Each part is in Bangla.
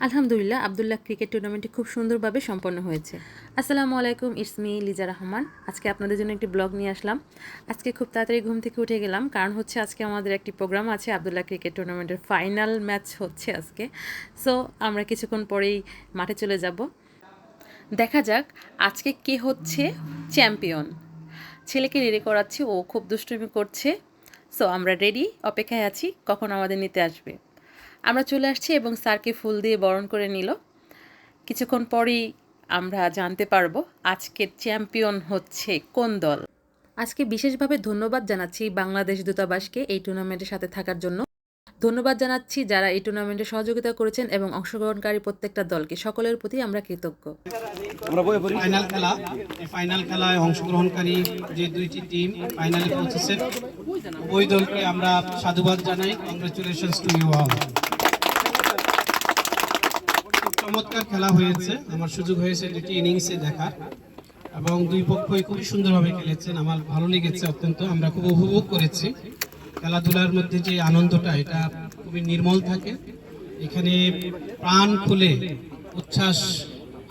আলহামদুলিল্লাহ আব্দুল্লাহ ক্রিকেট টুর্নামেন্টটি খুব সুন্দরভাবে সম্পন্ন হয়েছে। আসসালামু আলাইকুম, ইটস মি লিজা রহমান। আজকে আপনাদের জন্য একটি ব্লগ নিয়ে আসলাম। আজকে খুব তাড়াতাড়ি ঘুম থেকে উঠে গেলাম, কারণ হচ্ছে আজকে আমাদের একটি প্রোগ্রাম আছে। আব্দুল্লাহ ক্রিকেট টুর্নামেন্টের ফাইনাল ম্যাচ হচ্ছে আজকে। সো আমরা কিছুক্ষণ পরেই মাঠে চলে যাব। দেখা যাক আজকে কে হচ্ছে চ্যাম্পিয়ন। ছেলেকে রেডি করাচ্ছি, ও খুব দুষ্টুমি করছে। সো আমরা রেডি, অপেক্ষায় আছি কখন আমাদের নিতে আসবে। আমরা চলে আসছি এবং স্যারকে ফুল দিয়ে বরণ করে নিল। কিছুক্ষণ পরেই আমরা জানতে পারবো আজকের চ্যাম্পিয়ন হচ্ছে কোন দল। আজকে বিশেষভাবে ধন্যবাদ জানাচ্ছি বাংলাদেশ দূতাবাসকে এই টুর্নামেন্টের সাথে থাকার জন্য। ধন্যবাদ জানাচ্ছি যারা এই টুর্নামেন্টে সহযোগিতা করেছেন এবং অংশগ্রহণকারী প্রত্যেকটা দলকে, সকলের প্রতি আমরা কৃতজ্ঞ। ফাইনাল খেলায় অংশগ্রহণকারী যে দুইটি টিম ফাইনালে পৌঁছেছে, ওই দলকে আমরা সাধুবাদ জানাই। Congratulations to you all. চমৎকার খেলা হয়েছে, আমার সুযোগ হয়েছে দুটি ইনিংসে দেখার এবং দুই পক্ষই খুবই সুন্দরভাবে খেলেছেন। আমার ভালো লেগেছে অত্যন্ত, আমরা খুব উপভোগ করেছি। খেলাধুলার মধ্যে যে আনন্দটা, এটা খুবই নির্মল থাকে। এখানে প্রাণ খুলে উচ্ছ্বাস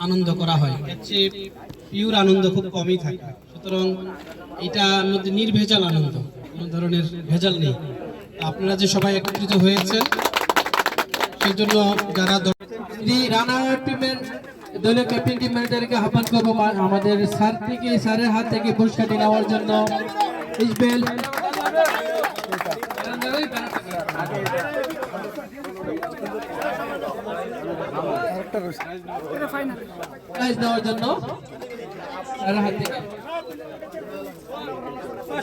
আনন্দ করা হয়, এর চেয়ে পিওর আনন্দ খুব কমই থাকে। সুতরাং এটার মধ্যে নির্ভেজাল আনন্দ, কোনো ধরনের ভেজাল নেই। আপনারা যে সবাই একত্রিত হয়েছেন সেই জন্য যারা রানার টিমের দলীয় ক্যাপ্টেন টিম ম্যানেজারকে আহ্বান করবো আমাদের স্যারের হাত থেকে পুরস্কারটি নেওয়ার জন্য। ইসবেল নেওয়ার জন্য স্যারের হাত থেকে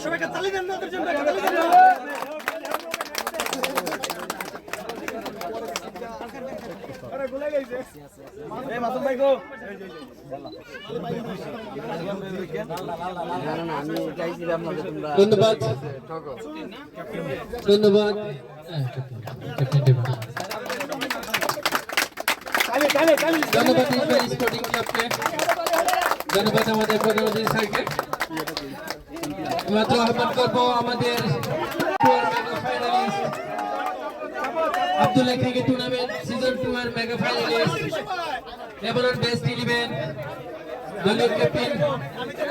সবাইকে তালি দেন ওদের জন্য। ধন্যবাদ ধন্যবাদ ধন্যবাদ স্পোর্টিং ক্লাবকে, ধন্যবাদ আমাদের প্রধানমন্ত্রী স্যারকে। মাত্র আহ্বান করবো আমাদের আব্দুল্লাহ ক্রিকেট টুর্নামেন্ট সিজন 2 এর মেগা ফাইনালিস্ট লেবানন বেস্ট 11 দলীয় ক্যাপ্টেন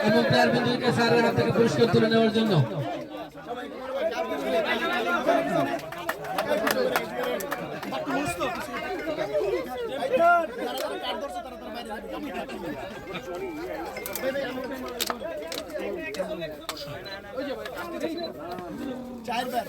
এবং প্লেয়ার বন্ধুকে স্যারের হাত থেকে পুরস্কার তুলে নেওয়ার জন্য। চ্যাম্পিয়ন